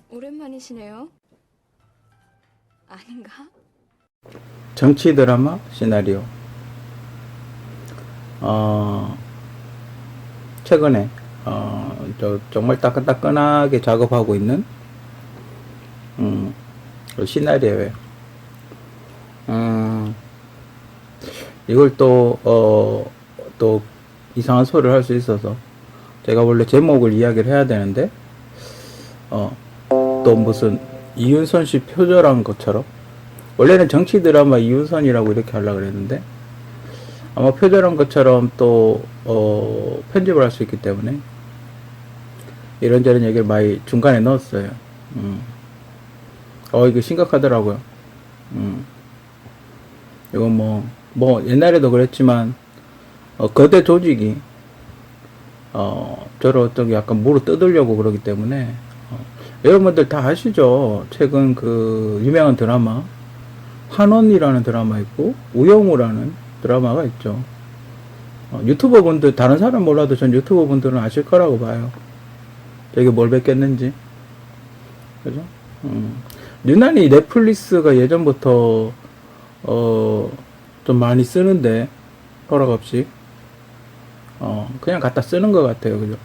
오랜만이시네요. 아닌가? 정치 드라마 시나리오. 최근에 정말 따끈따끈하게 작업하고 있는 그 시나리오예요. 이걸 또 이상한 소리를 할 수 있어서 제가 원래 제목을 이야기를 해야 되는데 또 무슨 이윤선 씨 표절한 것처럼, 원래는 정치 드라마 이윤선이라고 이렇게 하려고 그랬는데 아마 표절한 것처럼 또 편집을 할 수 있기 때문에 이런저런 얘기를 많이 중간에 넣었어요. 이거 심각하더라고요. 이거 뭐 옛날에도 그랬지만 거대 조직이 저를 어떻게 약간 물어 뜯으려고 그러기 때문에 여러분들 다 아시죠? 최근 그 유명한 드라마 환원이라는 드라마 있고 우영우라는 드라마가 있죠. 유튜버 분들, 다른 사람 몰라도 전 유튜버 분들은 아실 거라고 봐요. 저게 뭘 뵙겠는지. 그죠? 유난히 넷플릭스가 예전부터 좀 많이 쓰는데 허락 없이 그냥 갖다 쓰는 것 같아요. 그죠?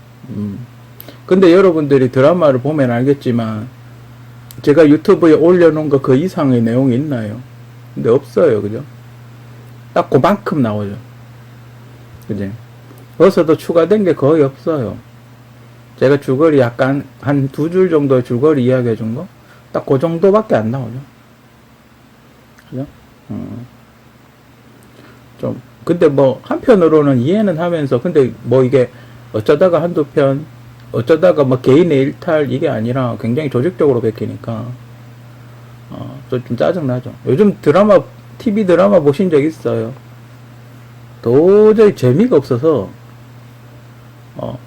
근데 여러분들이 드라마를 보면 알겠지만 제가 유튜브에 올려놓은 거 그 이상의 내용이 있나요? 근데 없어요. 그죠? 딱 그만큼 나오죠. 그지? 거기서도 추가된 게 거의 없어요. 제가 줄거리 약간 한 두 줄 정도의 줄거리 이야기 해준 거 딱 그 정도밖에 안 나오죠. 그죠? 좀 근데 뭐 한편으로는 이해는 하면서, 근데 뭐 이게 어쩌다가 한두 편, 어쩌다가 뭐 개인의 일탈 이게 아니라 굉장히 조직적으로 베끼니까 좀 짜증나죠. 요즘 드라마, TV 드라마 보신 적 있어요? 도저히 재미가 없어서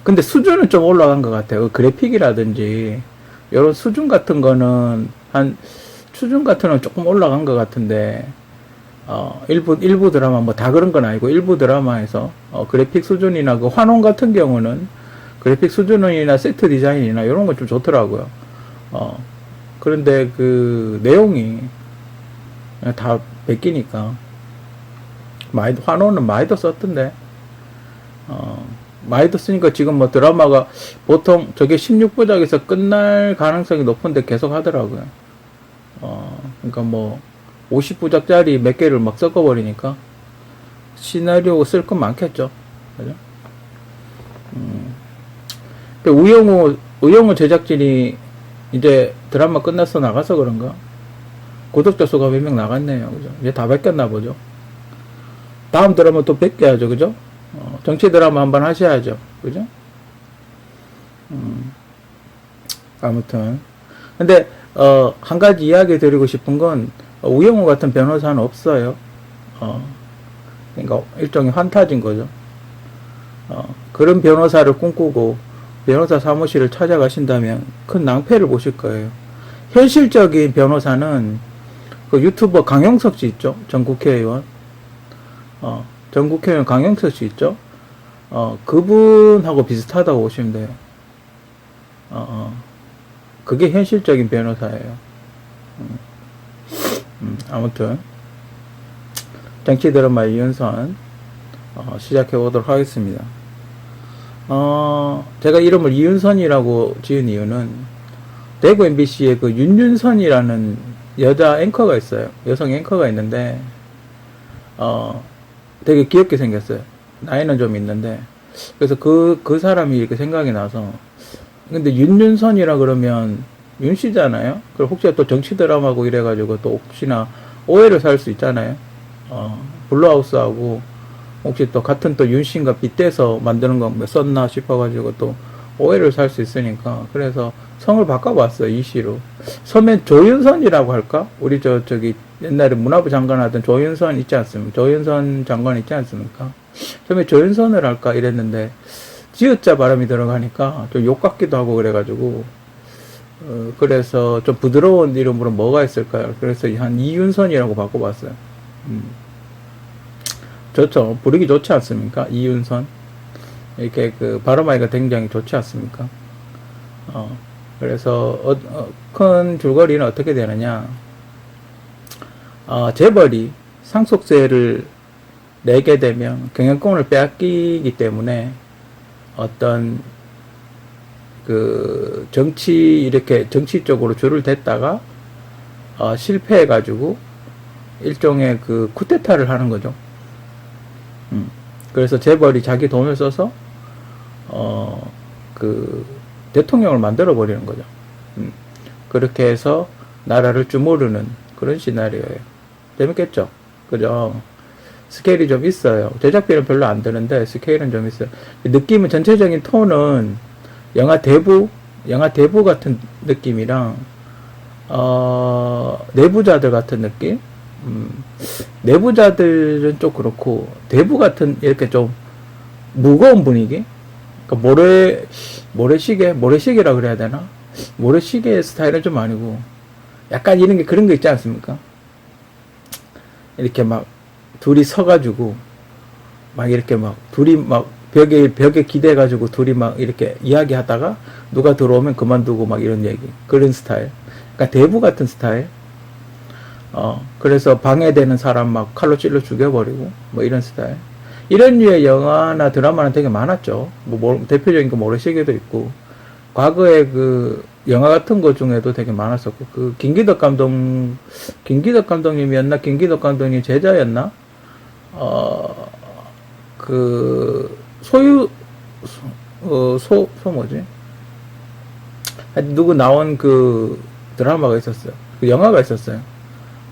근데 수준은 좀 올라간 것 같아요. 그래픽이라든지 이런 수준 같은 거는 수준 같은 건 조금 올라간 것 같은데 일부 드라마 뭐 다 그런 건 아니고 일부 드라마에서 그래픽 수준이나 그 환원 같은 경우는 그래픽 수준이나 세트 디자인이나 이런 건 좀 좋더라고요. 그런데 그 내용이 다 베끼니까 환원은 많이 더 썼던데 많이 더 쓰니까 지금 뭐 드라마가 보통 저게 16부작에서 끝날 가능성이 높은데 계속 하더라고요. 그러니까 뭐 50부작짜리 몇 개를 막 섞어버리니까 시나리오 쓸 건 많겠죠. 그죠? 우영우 제작진이 이제 드라마 끝나서 나가서 그런가? 구독자 수가 몇 명 나갔네요. 그죠? 이제 다 뺏겼나 보죠. 다음 드라마 또 뺏겨야죠. 그죠? 정치 드라마 한번 하셔야죠. 그죠? 아무튼. 근데, 한 가지 이야기 드리고 싶은 건, 우영우 같은 변호사는 없어요. 그러니까 일종의 환타지인 거죠. 그런 변호사를 꿈꾸고 변호사 사무실을 찾아가신다면 큰 낭패를 보실 거예요. 현실적인 변호사는 그 유튜버 강용석 씨 있죠? 전 국회의원. 전 국회의원 강용석 씨 있죠? 그분하고 비슷하다고 보시면 돼요. 그게 현실적인 변호사예요. 아무튼 정치 드라마 이윤선 시작해 보도록 하겠습니다. 제가 이름을 이윤선이라고 지은 이유는 대구 MBC에 그 윤윤선이라는 여자 앵커가 있어요. 여성 앵커가 있는데 되게 귀엽게 생겼어요. 나이는 좀 있는데, 그래서 그 사람이 이렇게 생각이 나서. 근데 윤윤선이라 그러면 윤씨잖아요. 그리고 혹시 또 정치 드라마고 이래가지고 또 혹시나 오해를 살 수 있잖아요. 블루하우스하고 혹시 또 같은 또 윤씨인가 빗대서 만드는 거 썼나 싶어가지고 또 오해를 살 수 있으니까, 그래서 성을 바꿔봤어요. 이씨로. 처음엔 조윤선이라고 할까? 우리 저기 옛날에 문화부 장관 하던 조윤선 있지 않습니까? 조윤선 장관 있지 않습니까? 처음에 조윤선을 할까 이랬는데 지읒자 발음이 들어가니까 좀 욕 같기도 하고 그래가지고 그래서 좀 부드러운 이름으로 뭐가 있을까요? 그래서 한 이윤선이라고 바꿔봤어요. 좋죠. 부르기 좋지 않습니까? 이윤선. 이렇게 그 발음하기가 굉장히 좋지 않습니까? 그래서 큰 줄거리는 어떻게 되느냐. 재벌이 상속세를 내게 되면 경영권을 빼앗기기 때문에 어떤 그 이렇게 정치 쪽으로 줄을 댔다가 실패해가지고 일종의 그 쿠데타를 하는 거죠. 그래서 재벌이 자기 돈을 써서 그 대통령을 만들어 버리는 거죠. 그렇게 해서 나라를 주무르는 그런 시나리오예요. 재밌겠죠? 그죠? 스케일이 좀 있어요. 제작비는 별로 안 드는데 스케일은 좀 있어요. 느낌은, 전체적인 톤은 영화 대부 같은 느낌이랑 내부자들 같은 느낌. 내부자들은 좀 그렇고 대부 같은 이렇게 좀 무거운 분위기. 그러니까 모래시계라 그래야 되나? 모래시계 스타일은 좀 아니고 약간 이런 게 그런 거 있지 않습니까? 이렇게 막 둘이 서가지고 막 이렇게 막 둘이 막 벽에 기대가지고 둘이 막 이렇게 이야기하다가 누가 들어오면 그만두고 막 이런 얘기, 그런 스타일. 그러니까 대부 같은 스타일. 그래서 방해되는 사람 막 칼로 찔러 죽여버리고 뭐 이런 스타일. 이런 류의 영화나 드라마는 되게 많았죠. 대표적인 거 모래시계도 있고, 과거에 그 영화 같은 거 중에도 되게 많았었고, 그 김기덕 감독님이었나? 김기덕 감독님 제자였나? 그 뭐지? 누구 나온 그 드라마가 있었어요. 그 영화가 있었어요.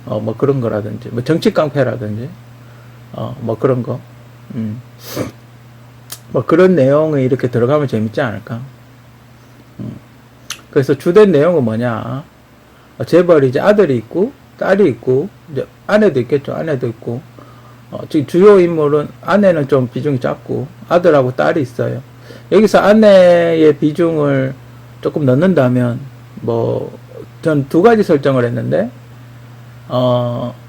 뭐 그런 거라든지, 뭐 정치 깡패라든지, 뭐 그런 거. 뭐 그런 내용이 이렇게 들어가면 재밌지 않을까. 그래서 주된 내용은 뭐냐. 재벌이 이제 아들이 있고, 딸이 있고, 이제 아내도 있겠죠. 아내도 있고. 지금 주요 인물은 아내는 좀 비중이 작고, 아들하고 딸이 있어요. 여기서 아내의 비중을 조금 넣는다면, 전 두 가지 설정을 했는데,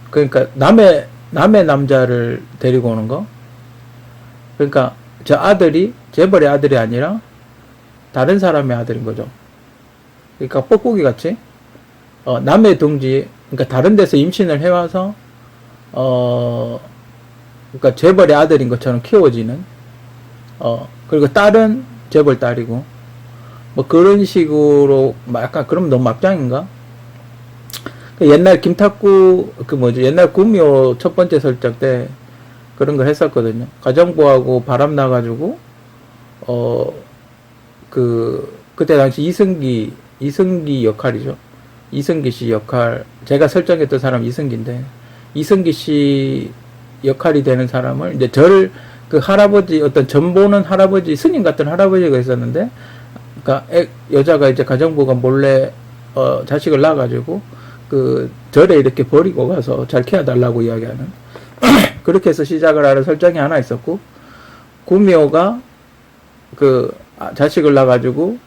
그러니까 남의 남자를 데리고 오는 거. 그러니까 저 아들이 재벌의 아들이 아니라 다른 사람의 아들인 거죠. 그러니까 뻐꾸기 같이 남의 둥지, 그러니까 다른 데서 임신을 해와서 그러니까 재벌의 아들인 것처럼 키워지는. 그리고 딸은 재벌 딸이고 뭐 그런 식으로 약간 그럼 너무 막장인가? 옛날 김탁구 옛날 구미호 첫 번째 설정 때 그런 걸 했었거든요. 가정부하고 바람 나가지고 그때 당시 이승기 역할이죠. 이승기 씨 역할, 제가 설정했던 사람 이승기인데, 이승기 씨 역할이 되는 사람을 이제 그 할아버지, 어떤 전 보는 할아버지, 스님 같은 할아버지가 있었는데, 그러니까 여자가 이제 가정부가 몰래 자식을 낳아가지고 그 절에 이렇게 버리고 가서 잘 키워달라고 이야기하는 그렇게 해서 시작을 하는 설정이 하나 있었고, 구미호가 그 자식을 낳아가지고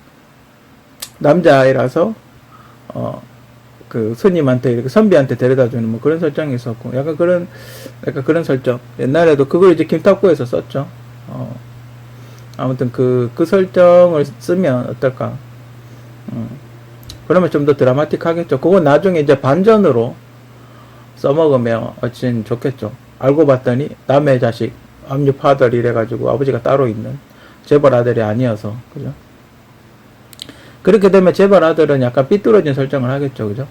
남자아이라서 그 스님한테 이렇게 선비한테 데려다주는 뭐 그런 설정이 있었고, 약간 그런 설정. 옛날에도 그걸 이제 김탁구에서 썼죠. 아무튼 그 설정을 쓰면 어떨까. 그러면 좀 더 드라마틱하겠죠. 그거 나중에 이제 반전으로 써먹으면 훨씬 좋겠죠. 알고 봤더니 남의 자식, 암유 파덜 이래가지고 아버지가 따로 있는 재벌 아들이 아니어서, 그죠? 그렇게 되면 재벌 아들은 약간 삐뚤어진 설정을 하겠죠, 그죠?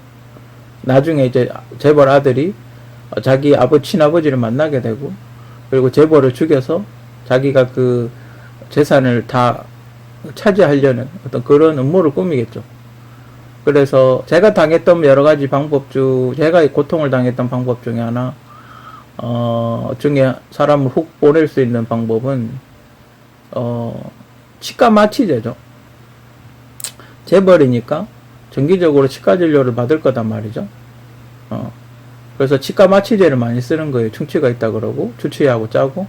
나중에 이제 재벌 아들이 자기 친아버지를 만나게 되고, 그리고 재벌을 죽여서 자기가 그 재산을 다 차지하려는 어떤 그런 음모를 꾸미겠죠. 그래서 제가 당했던 여러 가지 제가 고통을 당했던 방법 중에 하나, 중에 사람을 훅 보낼 수 있는 방법은, 치과 마취제죠. 재벌이니까 정기적으로 치과 진료를 받을 거단 말이죠. 그래서 치과 마취제를 많이 쓰는 거예요. 충치가 있다 그러고, 주치의하고 짜고,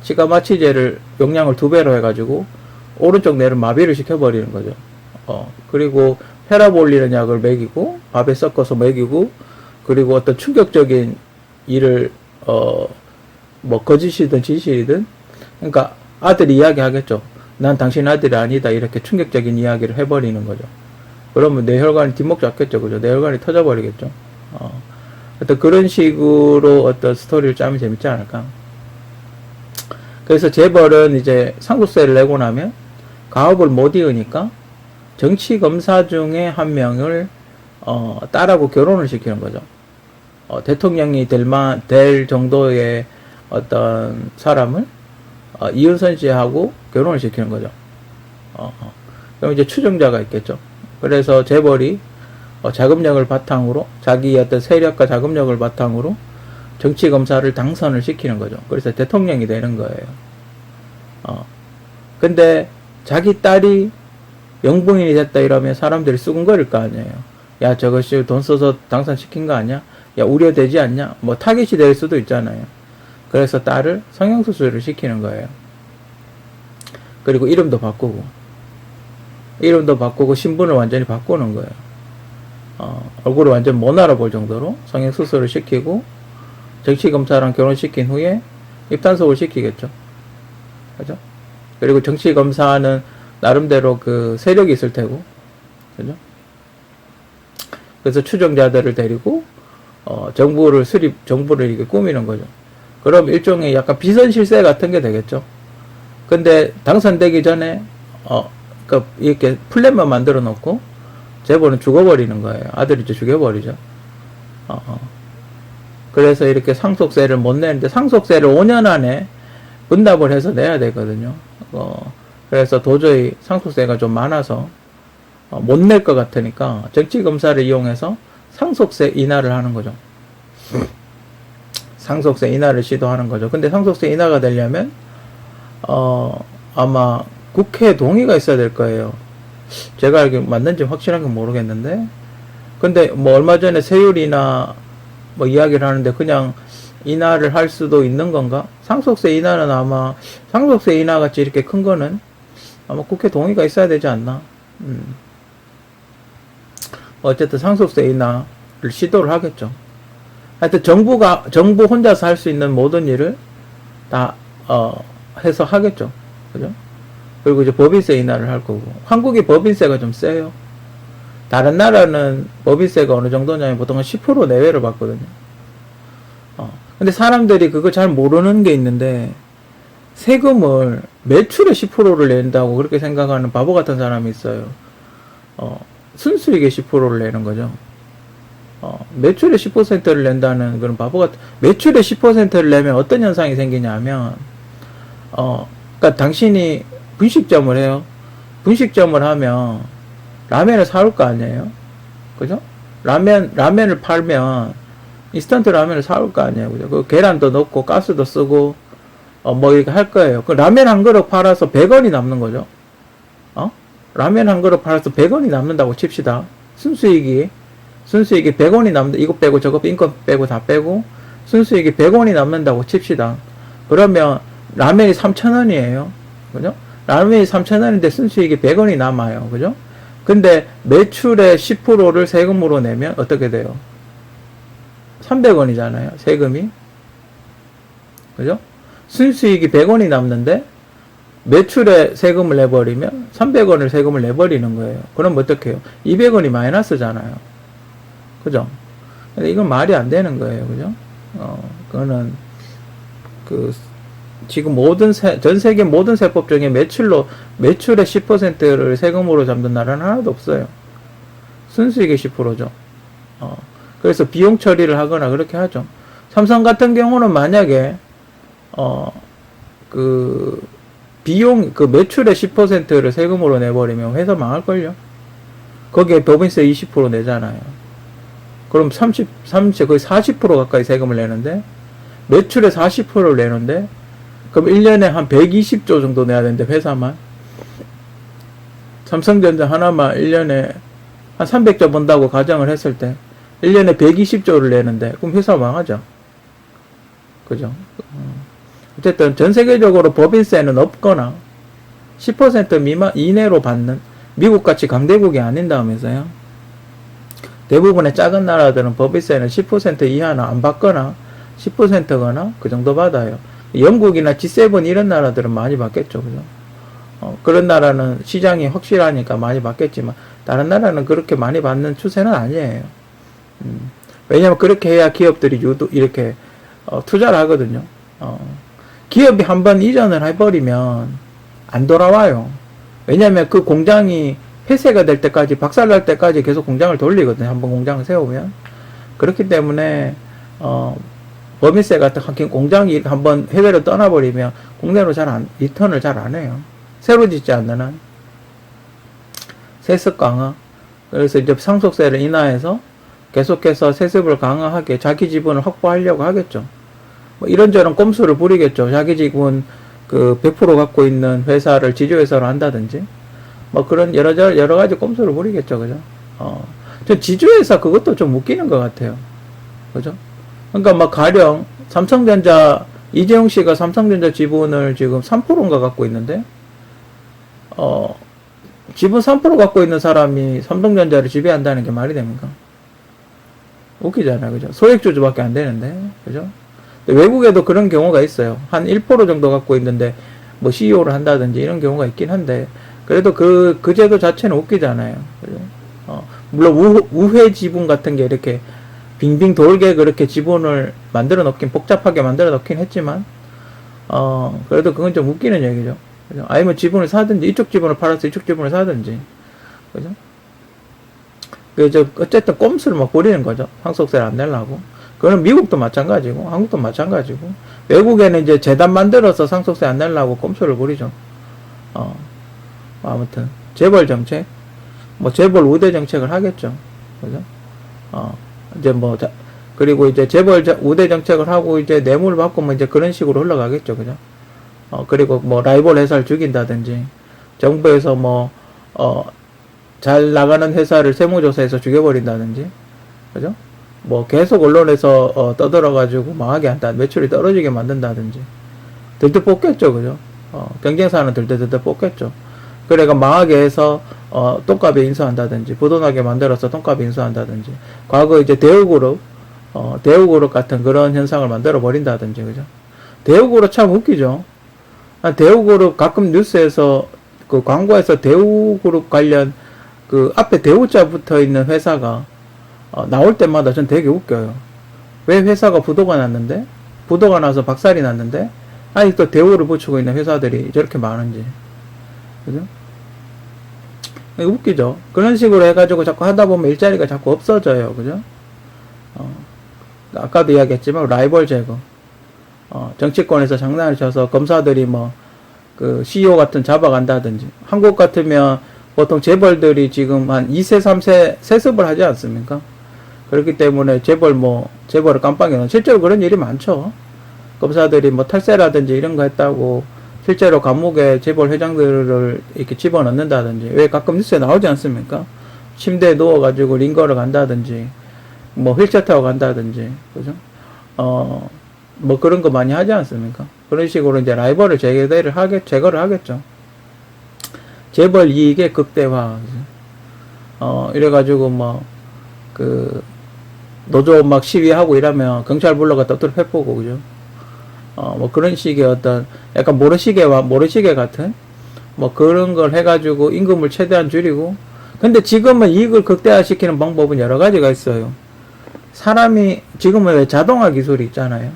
치과 마취제를 용량을 2배로 해가지고, 오른쪽 뇌를 마비를 시켜버리는 거죠. 그리고 페라볼리는 약을 먹이고, 밥에 섞어서 먹이고, 그리고 어떤 충격적인 일을, 뭐, 거짓이든 진실이든, 그러니까 아들이 이야기 하겠죠. 난 당신 아들이 아니다. 이렇게 충격적인 이야기를 해버리는 거죠. 그러면 뇌혈관이 뒷목 잡겠죠. 그죠? 뇌혈관이 터져버리겠죠. 어떤 그런 식으로 어떤 스토리를 짜면 재밌지 않을까. 그래서 재벌은 이제 상속세를 내고 나면 가업을 못 이으니까 정치 검사 중에 한 명을 딸하고 결혼을 시키는 거죠. 대통령이 될 정도의 어떤 사람을 이은선 씨하고 결혼을 시키는 거죠. 그럼 이제 추종자가 있겠죠. 그래서 재벌이 자금력을 바탕으로 자기 어떤 세력과 자금력을 바탕으로 정치 검사를 당선을 시키는 거죠. 그래서 대통령이 되는 거예요. 근데 자기 딸이 영부인이 됐다 이러면 사람들이 수군거릴 거 아니에요. 야, 저것이 돈 써서 당선시킨 거 아니야? 야, 우려되지 않냐? 뭐 타깃이 될 수도 있잖아요. 그래서 딸을 성형수술을 시키는 거예요. 그리고 이름도 바꾸고 신분을 완전히 바꾸는 거예요. 얼굴을 완전 못 알아볼 정도로 성형수술을 시키고 정치검사랑 결혼시킨 후에 입단속을 시키겠죠. 그죠? 그리고 정치검사는 나름대로 그 세력이 있을 테고, 그죠? 그래서 추종자들을 데리고, 정부를 이렇게 꾸미는 거죠. 그럼 일종의 약간 비선실세 같은 게 되겠죠. 근데 당선되기 전에, 이렇게 플랜만 만들어 놓고, 재벌은 죽어버리는 거예요. 아들이 이제 죽여버리죠. 그래서 이렇게 상속세를 못 내는데, 상속세를 5년 안에 분납을 해서 내야 되거든요. 그래서 도저히 상속세가 좀 많아서 못 낼 것 같으니까 정치검사를 이용해서 상속세 인하를 하는 거죠. 상속세 인하를 시도하는 거죠. 근데 상속세 인하가 되려면 아마 국회 동의가 있어야 될 거예요. 제가 알기로 맞는지 확실한 건 모르겠는데, 근데 뭐 얼마 전에 세율이나 뭐 이야기를 하는데 그냥 인하를 할 수도 있는 건가? 상속세 인하는 아마 상속세 인하 같이 이렇게 큰 거는 아마 국회 동의가 있어야 되지 않나? 어쨌든 상속세 인하를 시도를 하겠죠. 하여튼 정부 혼자서 할 수 있는 모든 일을 다 해서 하겠죠. 그죠? 그리고 이제 법인세 인하를 할 거고. 한국이 법인세가 좀 세요. 다른 나라는 법인세가 어느 정도냐면 보통 한 10% 내외를 받거든요. 근데 사람들이 그거 잘 모르는 게 있는데, 세금을 매출의 10%를 낸다고 그렇게 생각하는 바보 같은 사람이 있어요. 순수익의 10%를 내는 거죠. 매출의 10%를 낸다는 그런 바보 같은, 매출의 10%를 내면 어떤 현상이 생기냐면, 그러니까 당신이 분식점을 해요. 분식점을 하면 라면을 사올 거 아니에요. 그죠? 라면을 팔면 인스턴트 라면을 사올 거 아니에요. 그죠? 그 계란도 넣고 가스도 쓰고 뭐 이렇게 할 거예요. 그 라면 한 그릇 팔아서 100원이 남는 거죠. 라면 한 그릇 팔아서 100원이 남는다고 칩시다. 순수익이 100원이 남는다. 이거 빼고 저거 인건 빼고 다 빼고 순수익이 100원이 남는다고 칩시다. 그러면 라면이 3,000원이에요. 그죠? 라면이 3,000원인데 순수익이 100원이 남아요. 그죠? 근데 매출의 10%를 세금으로 내면 어떻게 돼요? 300원이잖아요. 세금이. 그죠? 순수익이 100원이 남는데 매출에 세금을 내버리면 300원을 세금을 내버리는 거예요. 그럼 어떻게 해요? 200원이 마이너스잖아요. 그죠? 근데 이건 말이 안 되는 거예요. 그죠? 그거는 지금 전 세계 모든 세법 중에 매출의 10%를 세금으로 잡는 나라는 하나도 없어요. 순수익의 10%죠. 그래서 비용 처리를 하거나 그렇게 하죠. 삼성 같은 경우는 만약에, 매출의 10%를 세금으로 내버리면 회사 망할걸요? 거기에 법인세 20% 내잖아요. 그럼 거의 40% 가까이 세금을 내는데, 매출의 40%를 내는데, 그럼 1년에 한 120조 정도 내야 되는데, 회사만. 삼성전자 하나만 1년에 한 300조 번다고 가정을 했을 때, 1년에 120조를 내는데, 그럼 회사 망하죠. 그죠? 어쨌든 전 세계적으로 법인세는 없거나, 10% 미만, 이내로 받는, 미국같이 강대국이 아닌다면서요. 대부분의 작은 나라들은 법인세는 10% 이하는 안 받거나, 10%거나, 그 정도 받아요. 영국이나 G7 이런 나라들은 많이 받겠죠. 그죠? 그런 나라는 시장이 확실하니까 많이 받겠지만, 다른 나라는 그렇게 많이 받는 추세는 아니에요. 왜냐면 그렇게 해야 기업들이 이렇게, 투자를 하거든요. 기업이 한번 이전을 해버리면 안 돌아와요. 왜냐면 그 공장이 폐쇄가 될 때까지, 박살날 때까지 계속 공장을 돌리거든요. 한번 공장을 세우면. 그렇기 때문에, 법인세 같은 공장이 한번 해외로 떠나버리면 국내로 리턴을 잘 안 해요. 새로 짓지 않는 한. 세습 강화. 그래서 이제 상속세를 인하해서 계속해서 세습을 강화하게 자기 지분을 확보하려고 하겠죠. 뭐 이런저런 꼼수를 부리겠죠. 자기 지분 100% 갖고 있는 회사를 지주회사로 한다든지. 뭐 그런 여러 가지 꼼수를 부리겠죠. 그죠? 저 지주회사 그것도 좀 웃기는 것 같아요. 그죠? 그러니까 막 가령 삼성전자, 이재용 씨가 삼성전자 지분을 지금 3%인가 갖고 있는데, 지분 3% 갖고 있는 사람이 삼성전자를 지배한다는 게 말이 됩니까? 웃기잖아요. 그죠? 소액주주밖에 안 되는데. 그죠? 외국에도 그런 경우가 있어요. 한 1% 정도 갖고 있는데, 뭐 CEO를 한다든지 이런 경우가 있긴 한데, 그래도 그 제도 자체는 웃기잖아요. 그죠? 물론 우회 지분 같은 게 이렇게 빙빙 돌게 그렇게 지분을 복잡하게 만들어 놓긴 했지만, 그래도 그건 좀 웃기는 얘기죠. 그죠? 아니면 지분을 사든지, 이쪽 지분을 팔아서 이쪽 지분을 사든지. 그죠? 어쨌든 꼼수를 막 부리는 거죠. 상속세를 안 내려고. 그건 미국도 마찬가지고, 한국도 마찬가지고, 외국에는 이제 재단 만들어서 상속세 안 내려고 꼼수를 부리죠. 아무튼, 재벌 정책, 뭐, 재벌 우대 정책을 하겠죠. 그죠? 이제 그리고 이제 재벌 우대 정책을 하고 이제 뇌물 받고 뭐 이제 그런 식으로 흘러가겠죠. 그죠? 그리고 뭐 라이벌 회사를 죽인다든지, 정부에서 잘 나가는 회사를 세무조사해서 죽여버린다든지, 그죠? 뭐 계속 언론에서 떠들어가지고 망하게 한다, 매출이 떨어지게 만든다든지, 들들 뽑겠죠. 그죠? 경쟁사는 들들 뽑겠죠. 그래가 망하게 해서 똥값에 인수한다든지, 부도나게 만들어서 똥값에 인수한다든지, 과거 이제 대우그룹 같은 그런 현상을 만들어 버린다든지. 그죠? 대우그룹 참 웃기죠. 대우그룹 가끔 뉴스에서 그 광고에서 대우그룹 관련 앞에 대우자 붙어 있는 회사가 나올 때마다 전 되게 웃겨요. 왜 회사가 부도가 나서 박살이 났는데 아직도 대우를 붙이고 있는 회사들이 저렇게 많은지. 그죠? 웃기죠? 그런 식으로 해가지고 자꾸 하다 보면 일자리가 자꾸 없어져요. 그죠? 아까도 이야기했지만 라이벌 제거. 정치권에서 장난을 쳐서 검사들이 CEO 같은 잡아간다든지. 한국 같으면 보통 재벌들이 지금 한 2세, 3세 세습을 하지 않습니까? 그렇기 때문에 재벌을 깜빡이 놓은, 실제로 그런 일이 많죠. 검사들이 탈세라든지 이런 거 했다고 실제로 감옥에 재벌 회장들을 이렇게 집어넣는다든지, 왜 가끔 뉴스에 나오지 않습니까? 침대에 누워가지고 링거를 간다든지, 휠체어 타고 간다든지, 그죠? 그런 거 많이 하지 않습니까? 그런 식으로 이제 라이벌을 제거를 하겠죠. 재벌 이익의 극대화. 이래가지고 노조 시위하고 이러면 경찰 불러가 떠들어 패보고, 그죠? 그런 식의 어떤 약간 모래시계 같은 그런 걸 해가지고 임금을 최대한 줄이고. 근데 지금은 이익을 극대화시키는 방법은 여러 가지가 있어요. 지금은 왜 자동화 기술이 있잖아요.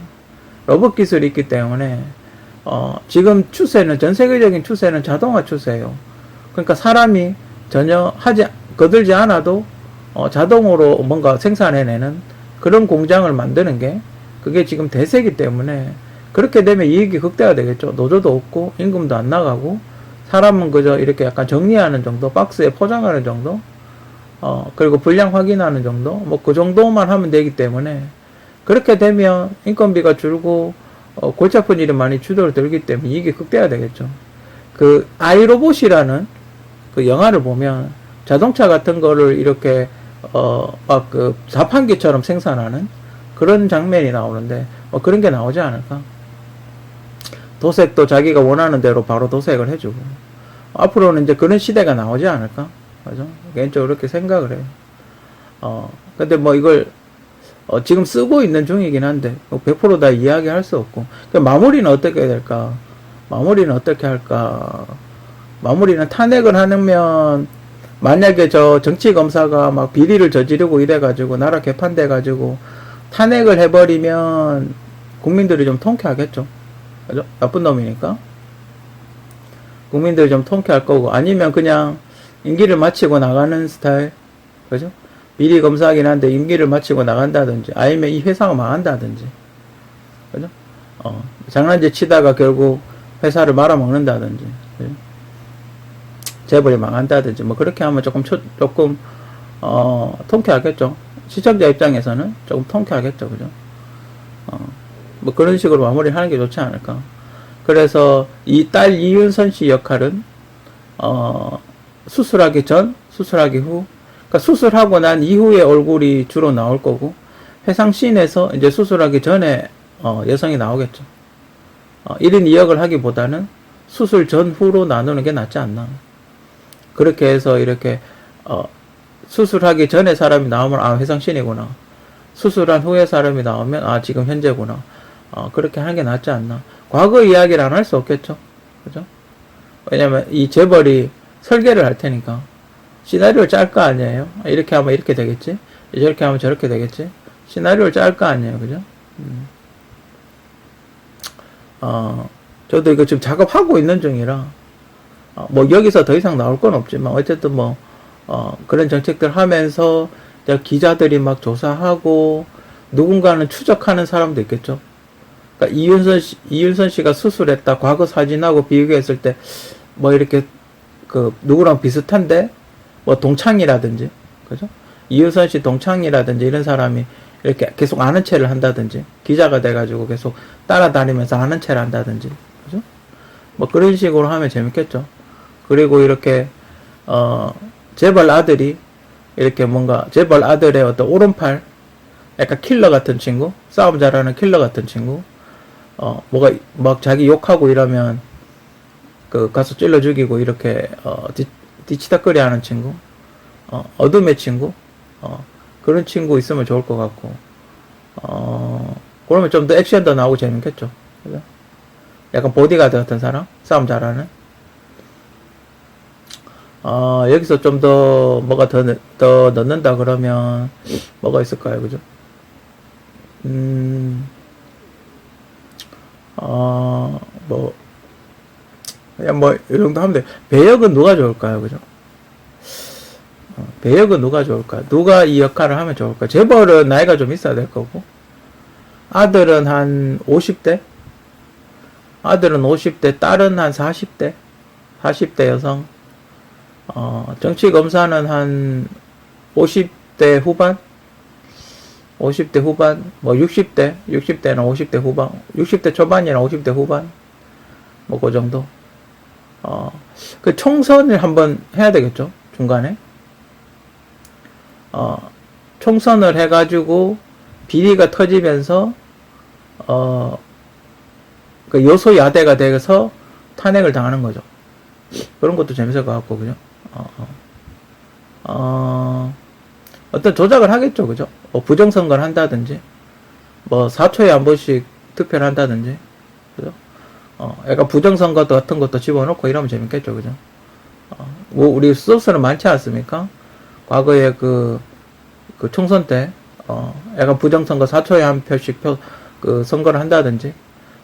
로봇 기술이 있기 때문에 지금 전 세계적인 추세는 자동화 추세예요. 그러니까 사람이 전혀 거들지 않아도 자동으로 뭔가 생산해내는 그런 공장을 만드는 게 그게 지금 대세이기 때문에, 그렇게 되면 이익이 극대화되겠죠. 노조도 없고 임금도 안 나가고 사람은 그저 이렇게 약간 정리하는 정도, 박스에 포장하는 정도, 그리고 분량 확인하는 정도, 그 정도만 하면 되기 때문에, 그렇게 되면 인건비가 줄고 골치 아픈 일이 많이 줄어들기 때문에 이익이 극대화되겠죠. 아이로봇이라는 영화를 보면 자동차 같은 거를 이렇게 자판기처럼 생산하는 그런 장면이 나오는데, 그런 게 나오지 않을까? 도색도 자기가 원하는 대로 바로 도색을 해주고, 앞으로는 이제 그런 시대가 나오지 않을까? 그죠? 개인적으로 그렇게 생각을 해요. 근데 이걸 지금 쓰고 있는 중이긴 한데 100% 다 이야기할 수 없고, 마무리는 어떻게 해야 될까? 마무리는 어떻게 할까? 마무리는 탄핵을 하면, 만약에 저 정치검사가 막 비리를 저지르고 이래가지고, 나라 개판돼가지고, 탄핵을 해버리면, 국민들이 좀 통쾌하겠죠. 그죠? 나쁜 놈이니까. 국민들이 좀 통쾌할 거고, 아니면 그냥, 임기를 마치고 나가는 스타일. 그죠? 비리 검사하긴 한데, 임기를 마치고 나간다든지, 아니면 이 회사가 망한다든지. 그죠? 장난질 치다가 결국 회사를 말아먹는다든지. 그죠? 재벌이 망한다든지, 뭐, 그렇게 하면 조금, 통쾌하겠죠. 시청자 입장에서는 조금 통쾌하겠죠. 그죠? 뭐, 그런 식으로 마무리를 하는 게 좋지 않을까. 그래서, 이 딸 이윤선 씨 역할은, 수술하기 전, 수술하기 후, 그러니까 수술하고 난 이후에 얼굴이 주로 나올 거고, 해상씬에서 이제 수술하기 전에, 여성이 나오겠죠. 1인 2역을 하기보다는 수술 전후로 나누는 게 낫지 않나. 그렇게 해서 이렇게 수술하기 전에 사람이 나오면 아 회상씬이구나. 수술한 후에 사람이 나오면 아 지금 현재구나. 그렇게 하는 게 낫지 않나. 과거 이야기를 안 할 수 없겠죠. 그죠? 왜냐면 이 재벌이 설계를 할 테니까 시나리오를 짤 거 아니에요. 이렇게 하면 이렇게 되겠지. 저렇게 하면 저렇게 되겠지. 시나리오를 짤 거 아니에요. 그죠? 저도 이거 지금 작업하고 있는 중이라 뭐 여기서 더 이상 나올 건 없지만 어쨌든 뭐 그런 정책들 하면서 기자들이 막 조사하고 누군가는 추적하는 사람도 있겠죠. 그러니까 이윤선 씨가 수술했다 과거 사진하고 비교했을 때 뭐 이렇게 그 누구랑 비슷한데 뭐 동창이라든지 그죠? 이윤선 씨 동창이라든지 이런 사람이 이렇게 계속 아는 체를 한다든지 기자가 돼가지고 계속 따라다니면서 아는 체를 한다든지 그죠? 뭐 그런 식으로 하면 재밌겠죠. 그리고 이렇게 재벌 아들이 이렇게 뭔가 재벌 아들의 어떤 오른팔 약간 킬러 같은 친구 싸움 잘하는 킬러 같은 친구 뭐가 막 자기 욕하고 이러면 그 가서 찔러 죽이고 이렇게 뒤치다꺼리 하는 친구 어둠의 친구 그런 친구 있으면 좋을 것 같고 그러면 좀 더 액션도 나오고 재밌겠죠. 그죠? 약간 보디가드 같은 사람 싸움 잘하는 여기서 좀 더 뭐가 더 넣는다 그러면 뭐가 있을까요? 그죠? 뭐 그냥 뭐 이 정도 하면 돼. 배역은 누가 좋을까요? 그죠? 배역은 누가 좋을까요? 누가 이 역할을 하면 좋을까요? 재벌은 나이가 좀 있어야 될 거고 아들은 한 50대 아들은 50대 딸은 한 40대 40대 여성 정치검사는 한 50대 후반 50대 후반 뭐 60대나 50대 후반 60대 초반이나 50대 후반 뭐 그 정도 그 총선을 한번 해야 되겠죠 중간에 총선을 해가지고 비리가 터지면서 그 여소야대가 돼서 탄핵을 당하는 거죠. 그런 것도 재밌을 것 같고 그죠? 어떤 조작을 하겠죠, 그죠? 뭐 부정선거를 한다든지, 뭐 4초에 한 번씩 투표를 한다든지, 그죠? 약간 부정선거 같은 것도 집어넣고 이러면 재밌겠죠, 그죠? 뭐 우리 소스는 많지 않습니까? 과거에 그 총선 때, 약간 부정선거 4초에 한 표씩 그 선거를 한다든지,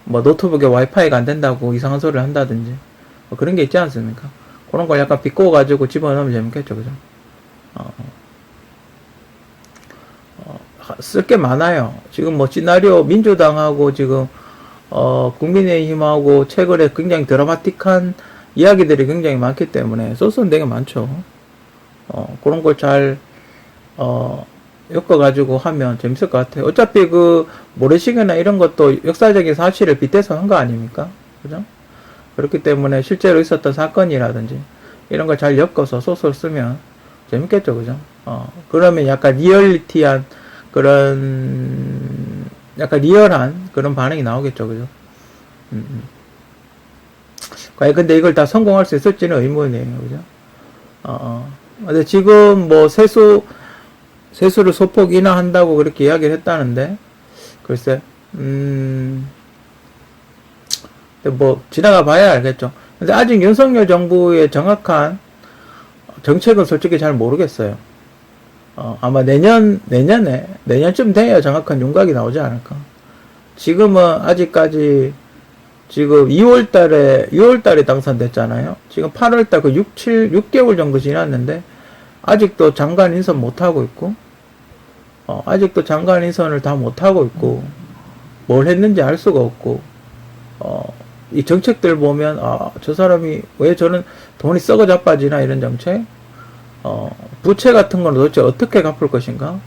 뭐 노트북에 와이파이가 안 된다고 이상한 소리를 한다든지, 뭐 그런 게 있지 않습니까? 그런 걸 약간 비꼬가지고 집어넣으면 재밌겠죠, 그죠? 쓸 게 많아요. 지금 뭐 시나리오 민주당하고 지금 국민의힘하고 최근에 굉장히 드라마틱한 이야기들이 굉장히 많기 때문에 소스는 되게 많죠. 그런 걸 잘 엮어가지고 하면 재밌을 것 같아요. 어차피 그 모래시계나 이런 것도 역사적인 사실을 빗대서 한 거 아닙니까? 그죠? 그렇기 때문에 실제로 있었던 사건이라든지 이런 걸 잘 엮어서 소스를 쓰면 재밌겠죠, 그죠? 그러면 약간 리얼리티한 그런 약간 리얼한 그런 반응이 나오겠죠, 그죠? 과연 근데 이걸 다 성공할 수 있을지는 의문이에요, 그죠? 근데 지금 뭐 세수를 소폭 인하한다고 그렇게 이야기를 했다는데, 글쎄, 뭐, 지나가 봐야 알겠죠. 근데 아직 윤석열 정부의 정확한 정책은 솔직히 잘 모르겠어요. 아마 내년쯤 돼야 정확한 윤곽이 나오지 않을까. 지금은 아직까지 지금 6월달에 당선됐잖아요. 지금 8월달 그 6개월 정도 지났는데, 아직도 장관 인선 못하고 있고, 아직도 장관 인선을 다 못하고 있고, 뭘 했는지 알 수가 없고, 이 정책들 보면, 저 사람이 왜 저는 돈이 썩어 자빠지나, 이런 정책? 부채 같은 거는 도대체 어떻게 갚을 것인가?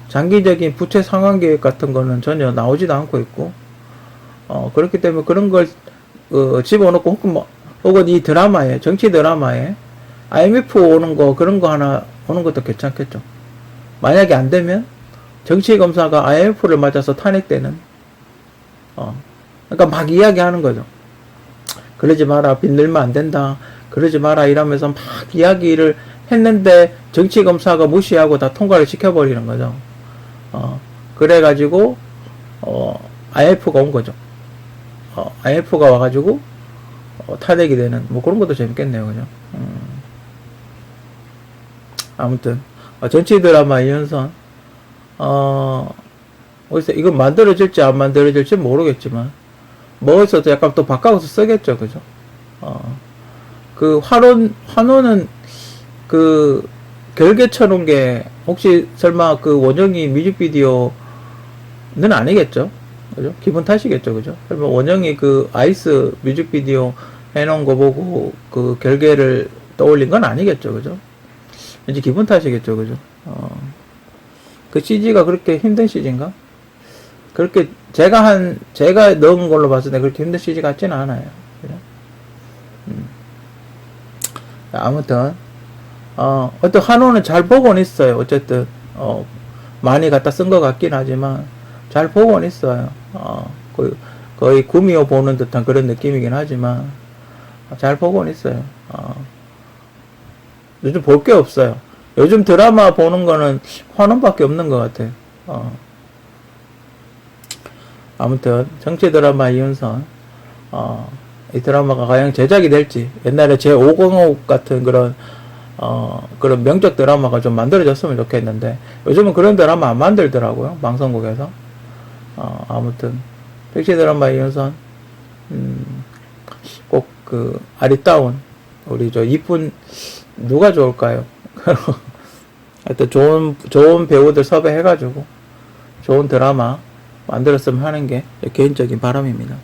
장기적인 부채 상환 계획 같은 거는 전혀 나오지도 않고 있고, 그렇기 때문에 그런 걸, 집어넣고, 혹은 이 드라마에, 정치 드라마에, IMF 오는 거, 그런 거 하나 오는 것도 괜찮겠죠. 만약에 안 되면, 정치검사가 IMF를 맞아서 탄핵되는, 그러니까 막 이야기하는 거죠. 그러지 마라, 빚 늘면 안 된다, 그러지 마라, 이러면서 막 이야기를 했는데, 정치검사가 무시하고 다 통과를 시켜버리는 거죠. 그래가지고, IMF가 온 거죠. IMF가 와가지고, 탄핵이 되는, 뭐 그런 것도 재밌겠네요, 그죠? 아무튼, 정치 드라마 이연선, 어디서 이건 만들어질지 안 만들어질지 모르겠지만, 뭐 어디서 약간 또 바꿔서 쓰겠죠, 그죠? 그 환호는 그 결계 쳐놓은 게 혹시 설마 그 원영이 뮤직비디오는 아니겠죠? 그죠? 기분 탓이겠죠, 그죠? 설마 원영이 그 아이스 뮤직비디오 해놓은 거 보고 그 결계를 떠올린 건 아니겠죠, 그죠? 왠지 기분 탓이겠죠, 그죠? 그 CG가 그렇게 힘든 CG인가? 그렇게 제가 넣은 걸로 봤을 때 그렇게 힘든 CG 같지는 않아요. 그죠? 아무튼 어떤 한호는 잘 보고는 있어요. 어쨌든 많이 갖다 쓴 것 같긴 하지만 잘 보고는 있어요. 거의 구미호 보는 듯한 그런 느낌이긴 하지만 잘 보고는 있어요. 요즘 볼 게 없어요. 요즘 드라마 보는 거는 환원밖에 없는 것 같아요. 아무튼 정치 드라마 이윤선, 이 드라마가 과연 제작이 될지, 옛날에 제5공업 같은 그런 명작 드라마가 좀 만들어졌으면 좋겠는데, 요즘은 그런 드라마 안 만들더라고요, 방송국에서. 아무튼, 정치 드라마 이윤선, 꼭 아리따운, 우리 이쁜, 누가 좋을까요? 하여튼 좋은 배우들 섭외해가지고, 좋은 드라마 만들었으면 하는 게 개인적인 바람입니다.